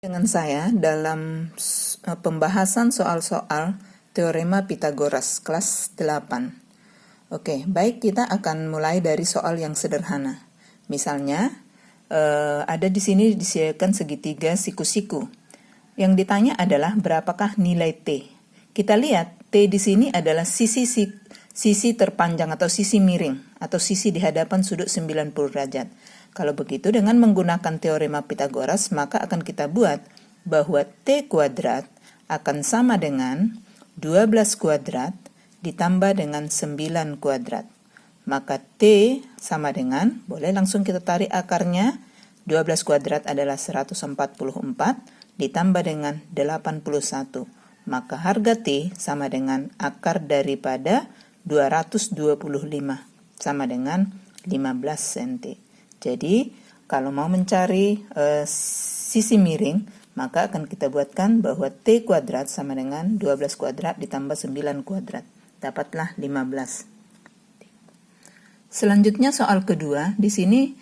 Dengan saya dalam pembahasan soal-soal teorema Pitagoras kelas 8. Oke, baik, kita akan mulai dari soal yang sederhana. Misalnya, ada di sini disediakan segitiga siku-siku. Yang ditanya adalah berapakah nilai T. Kita lihat T di sini adalah sisi terpanjang atau sisi miring atau sisi di hadapan sudut 90 derajat. Kalau begitu, dengan menggunakan teorema Pitagoras, maka akan kita buat bahwa T kuadrat akan sama dengan 12 kuadrat ditambah dengan 9 kuadrat. Maka T sama dengan, boleh langsung kita tarik akarnya, 12 kuadrat adalah 144 ditambah dengan 81. Maka harga T sama dengan akar daripada 225, sama dengan 15 cm. Jadi, kalau mau mencari sisi miring, maka akan kita buatkan bahwa T kuadrat sama dengan 12 kuadrat ditambah 9 kuadrat. Dapatlah 15. Selanjutnya soal kedua, di sini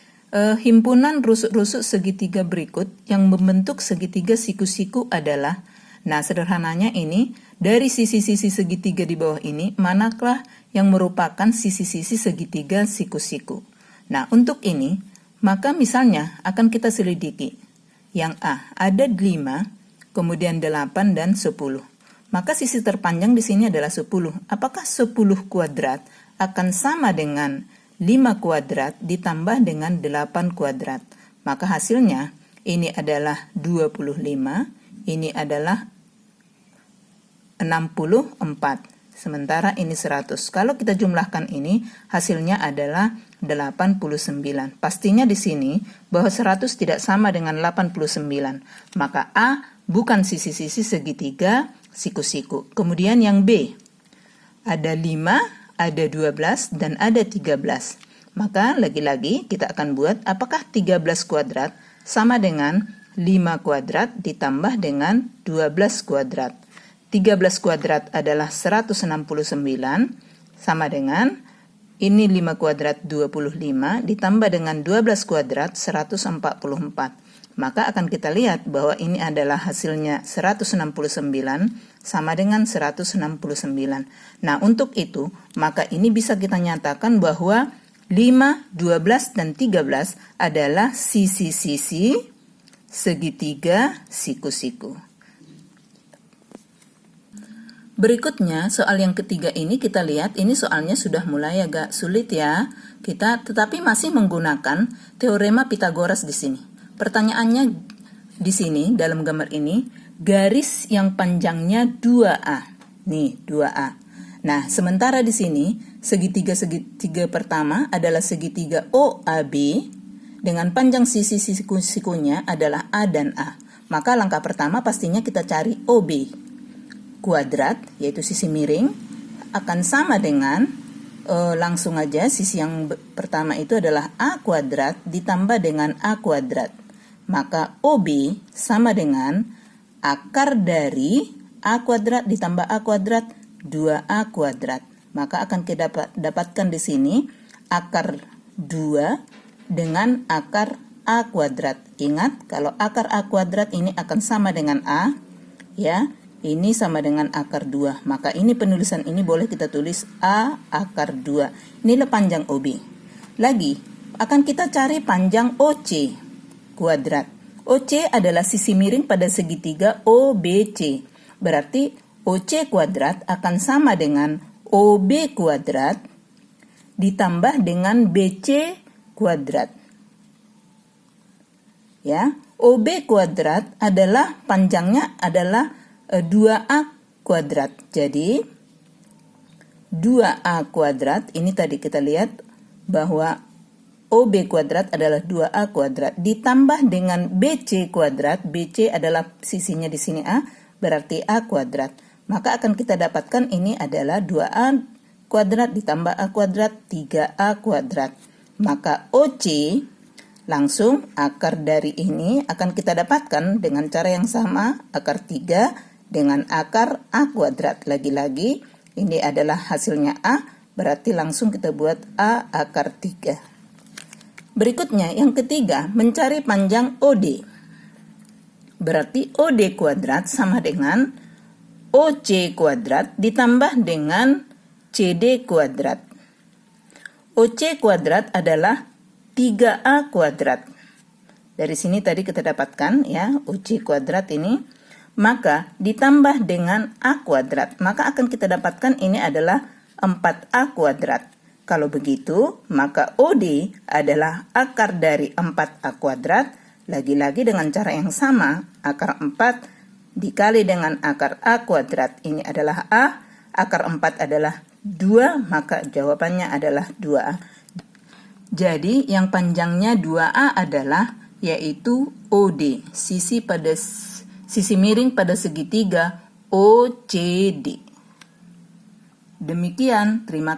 himpunan rusuk-rusuk segitiga berikut yang membentuk segitiga siku-siku adalah, nah sederhananya ini, dari sisi-sisi segitiga di bawah ini, manakah yang merupakan sisi-sisi segitiga siku-siku. Nah, untuk ini, maka misalnya akan kita selidiki. Yang A, ada 5, kemudian 8 dan 10. Maka sisi terpanjang di sini adalah 10. Apakah 10 kuadrat akan sama dengan 5 kuadrat ditambah dengan 8 kuadrat? Maka hasilnya, ini adalah 25, ini adalah 64. Sementara ini 100. Kalau kita jumlahkan ini, hasilnya adalah 89. Pastinya di sini bahwa 100 tidak sama dengan 89. Maka A bukan sisi-sisi segitiga siku-siku. Kemudian yang B, ada 5, ada 12, dan ada 13. Maka lagi-lagi kita akan buat apakah 13 kuadrat sama dengan 5 kuadrat ditambah dengan 12 kuadrat. 13 kuadrat adalah 169, sama dengan, ini 5 kuadrat 25, ditambah dengan 12 kuadrat 144. Maka akan kita lihat bahwa ini adalah hasilnya 169, sama dengan 169. Nah, untuk itu, maka ini bisa kita nyatakan bahwa 5, 12, dan 13 adalah sisi-sisi segitiga siku-siku. Berikutnya, soal yang ketiga ini kita lihat, ini soalnya sudah mulai agak sulit ya. Kita tetapi masih menggunakan teorema Pitagoras di sini. Pertanyaannya di sini dalam gambar ini, garis yang panjangnya 2A. Nih, 2A. Nah, sementara di sini segitiga pertama adalah segitiga OAB dengan panjang sisi-sikunya adalah A dan A. Maka langkah pertama pastinya kita cari OB. Kuadrat, yaitu sisi miring, akan sama dengan, langsung aja sisi yang pertama itu adalah A kuadrat ditambah dengan A kuadrat. Maka OB sama dengan akar dari A kuadrat ditambah A kuadrat, 2A kuadrat. Maka akan kita dapatkan di sini akar 2 dengan akar A kuadrat. Ingat, kalau akar A kuadrat ini akan sama dengan A, ya. Ini sama dengan akar 2. Maka ini penulisan ini boleh kita tulis A akar 2. Inilah panjang OB. Lagi, akan kita cari panjang OC kuadrat. OC adalah sisi miring pada segitiga OBC. Berarti OC kuadrat akan sama dengan OB kuadrat ditambah dengan BC kuadrat. Ya, OB kuadrat adalah panjangnya adalah 2A kuadrat. Jadi 2A kuadrat, ini tadi kita lihat bahwa OB kuadrat adalah 2A kuadrat ditambah dengan BC kuadrat. BC adalah sisinya di sini A, berarti A kuadrat. Maka akan kita dapatkan ini adalah 2A kuadrat ditambah A kuadrat, 3A kuadrat. Maka OC langsung akar dari ini akan kita dapatkan dengan cara yang sama, akar 3 dengan akar A kuadrat. Lagi-lagi, ini adalah hasilnya A, berarti langsung kita buat A akar 3. Berikutnya, yang ketiga, mencari panjang OD. Berarti OD kuadrat sama dengan OC kuadrat ditambah dengan CD kuadrat. OC kuadrat adalah 3A kuadrat. Dari sini tadi kita dapatkan ya, OC kuadrat ini. Maka ditambah dengan A kuadrat. Maka akan kita dapatkan ini adalah 4A kuadrat. Kalau begitu, maka OD adalah akar dari 4A kuadrat. Lagi-lagi dengan cara yang sama, akar 4 dikali dengan akar A kuadrat. Ini adalah A, akar 4 adalah 2, maka jawabannya adalah 2A. Jadi yang panjangnya 2A adalah yaitu OD, sisi miring pada segitiga OCD. Demikian, terima kasih.